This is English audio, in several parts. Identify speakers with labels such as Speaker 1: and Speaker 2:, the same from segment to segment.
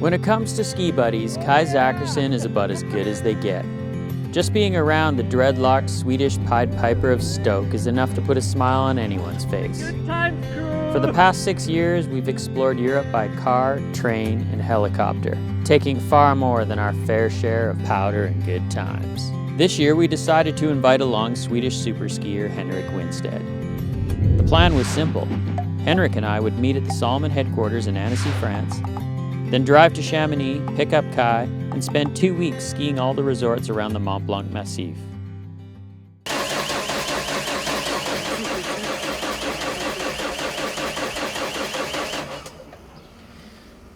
Speaker 1: When it comes to ski buddies, Kai Zackerson is about as good as they get. Just being around the dreadlocked Swedish Pied Piper of Stoke is enough to put a smile on anyone's face.
Speaker 2: Good times, crew!
Speaker 1: For the past 6 years, we've explored Europe by car, train, and helicopter, taking far more than our fair share of powder and good times. This year, we decided to invite along Swedish super skier Henrik Winstead. The plan was simple. Henrik and I would meet at the Salomon headquarters in Annecy, France, then drive to Chamonix, pick up Kai, and spend 2 weeks skiing all the resorts around the Mont Blanc Massif.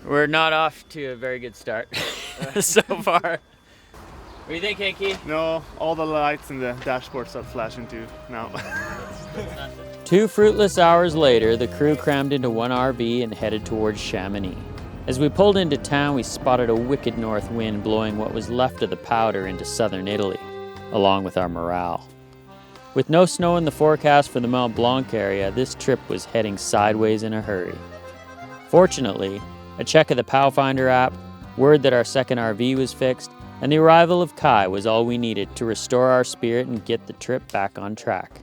Speaker 1: We're not off to a very good start so far. What do you think, Henki?
Speaker 2: No, all the lights in the dashboard start flashing too now.
Speaker 1: 2 fruitless hours later, the crew crammed into one RV and headed towards Chamonix. As we pulled into town, we spotted a wicked north wind blowing what was left of the powder into southern Italy, along with our morale. With no snow in the forecast for the Mont Blanc area, this trip was heading sideways in a hurry. Fortunately, a check of the Powfinder app, word that our second RV was fixed, and the arrival of Kai was all we needed to restore our spirit and get the trip back on track.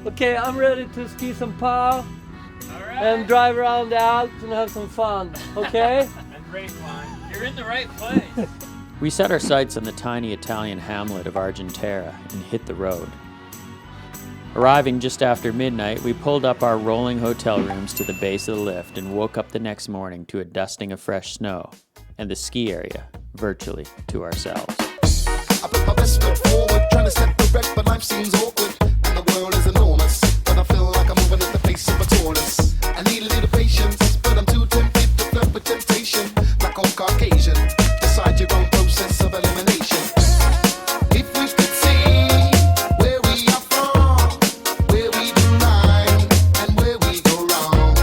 Speaker 3: Okay, I'm ready to ski some pow and drive around the Alps and have some fun, okay?
Speaker 1: And great wine. You're in the right place. We set our sights on the tiny Italian hamlet of Argentera and hit the road. Arriving just after midnight, we pulled up our rolling hotel rooms to the base of the lift and woke up the next morning to a dusting of fresh snow and the ski area virtually to ourselves.
Speaker 4: I put my best foot forward, trying to set the rep, but life seems awkward, and the world is enormous, but I feel like I'm moving at the pace of a tortoise. I need a little patience, but I'm too tempted to flirt with temptation, like old Caucasian, decide your own process of elimination. If we could see where we are from, where we do right, and where we go wrong,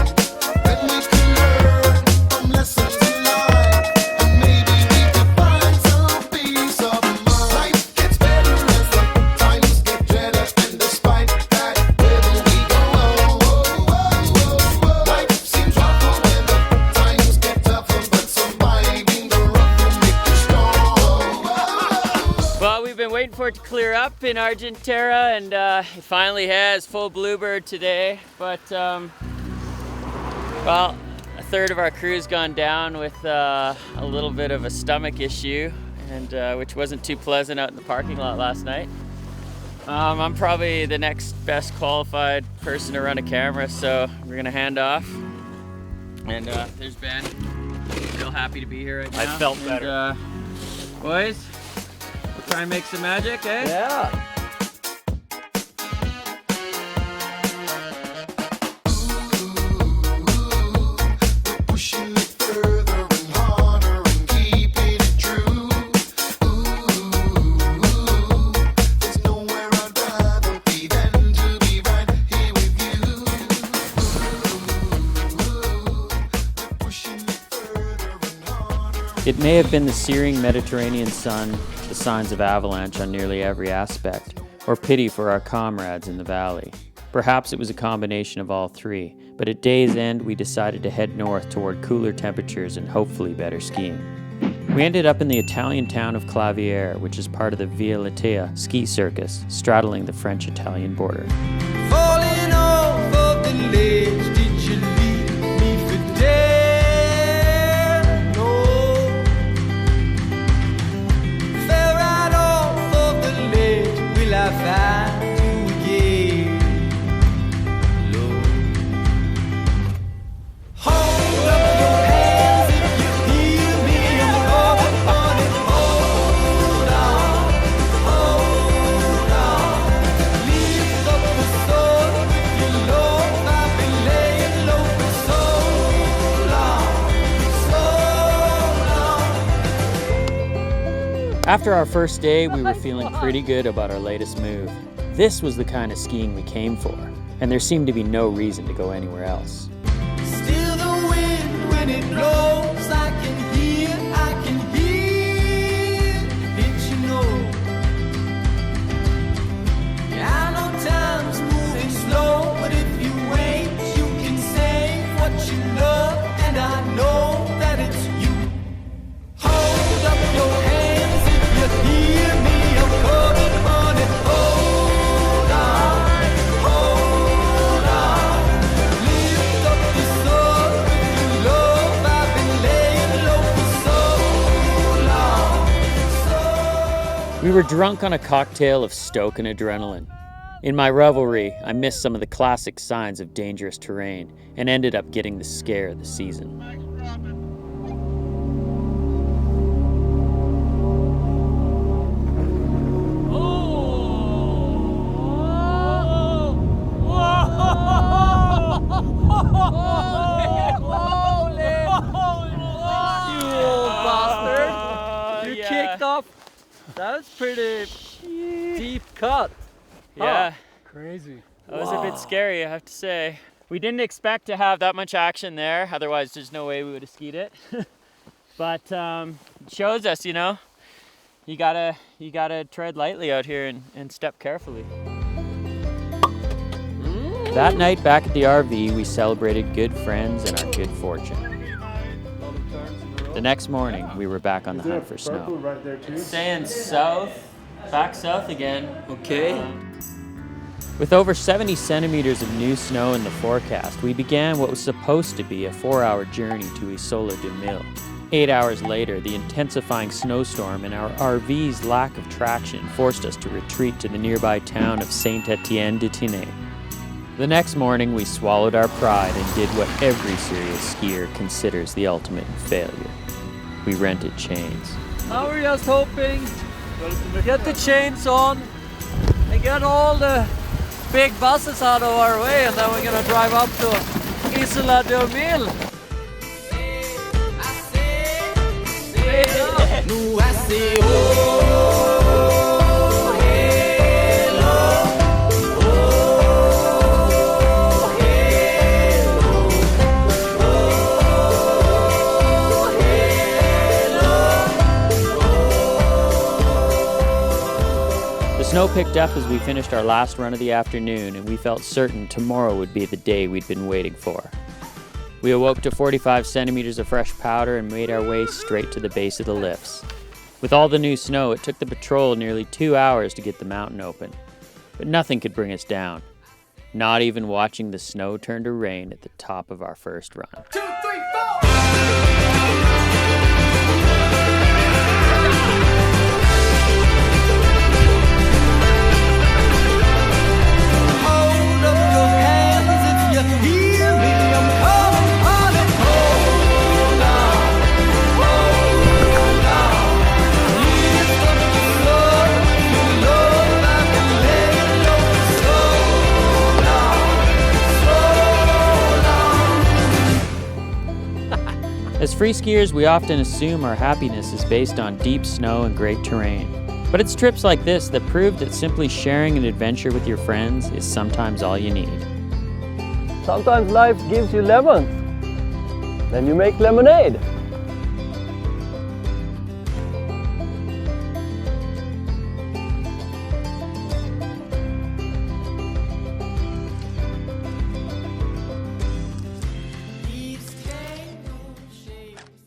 Speaker 4: then we can learn from lessons in life, and maybe we can find some peace of mind. Life gets better as the times get better, and despite that, where do we go? Life seems rougher when the times get tougher, but surviving the rough will make you strong.
Speaker 1: Well, we've been waiting for it to clear up in Argentera, and it finally has. Full bluebird today, but well, a third of our crew's gone down with a little bit of a stomach issue, and which wasn't too pleasant out in the parking lot last night. I'm probably the next best qualified person to run a camera, so we're gonna hand off. And there's Ben. Real happy to be here right now.
Speaker 2: I felt better.
Speaker 1: And, boys, we'll try and make some magic, eh?
Speaker 3: Yeah.
Speaker 4: We're pushing it further and harder and keeping it true. There's nowhere I'd rather be than to be right here with you. We're pushing it further and harder.
Speaker 1: It may have been the searing Mediterranean sun, the signs of avalanche on nearly every aspect, or pity for our comrades in the valley. Perhaps it was a combination of all three, but at day's end we decided to head north toward cooler temperatures and hopefully better skiing. We ended up in the Italian town of Claviere, which is part of the Via Lattea ski circus, straddling the French-Italian border.
Speaker 5: Falling off of the ledge, did you leave me for dead? No. Fell right off of the ledge, will I find you again? Lord. Hold up your hands if you hear me, I'm over on it. Hold on. Lift up the sword with your Lord. I've been laying low for so long.
Speaker 1: After our first day, we were feeling pretty good about our latest move. This was the kind of skiing we came for, and there seemed to be no reason to go anywhere else.
Speaker 5: Still the wind when it blows, I can hear it, you know. Yeah, I know time's moving slow, but if you wait, you can save what you love, and I know that it's
Speaker 1: We were drunk on a cocktail of stoke and adrenaline. In my revelry, I missed some of the classic signs of dangerous terrain and ended up getting the scare of the season.
Speaker 3: Kicked off. That was pretty deep cut.
Speaker 1: Yeah.
Speaker 2: Crazy.
Speaker 1: That was a bit scary, I have to say. We didn't expect to have that much action there, otherwise there's no way we would have skied it. But it shows us, you know, you gotta tread lightly out here and step carefully. That night back at the RV, we celebrated good friends and our good fortune. The next morning, we were back on the hunt for snow.
Speaker 2: Right there too.
Speaker 1: Saying south, back south again. Okay. With over 70 centimeters of new snow in the forecast, we began what was supposed to be a 4-hour journey to Isola du Mille. 8 hours later, the intensifying snowstorm and our RV's lack of traction forced us to retreat to the nearby town of Saint-Étienne-de-Tinay. The next morning, we swallowed our pride and did what every serious skier considers the ultimate in failure. We rented chains.
Speaker 3: Now we're just hoping to get the chains on and get all the big buses out of our way, and then we're gonna drive up to Isola du Mille.
Speaker 1: The snow picked up as we finished our last run of the afternoon, and we felt certain tomorrow would be the day we'd been waiting for. We awoke to 45 centimeters of fresh powder and made our way straight to the base of the lifts. With all the new snow, it took the patrol nearly 2 hours to get the mountain open. But nothing could bring us down. Not even watching the snow turn to rain at the top of our first run.
Speaker 4: 2, 3, 4.
Speaker 1: As free skiers, we often assume our happiness is based on deep snow and great terrain. But it's trips like this that prove that simply sharing an adventure with your friends is sometimes all you need.
Speaker 3: Sometimes life gives you lemons, then you make lemonade.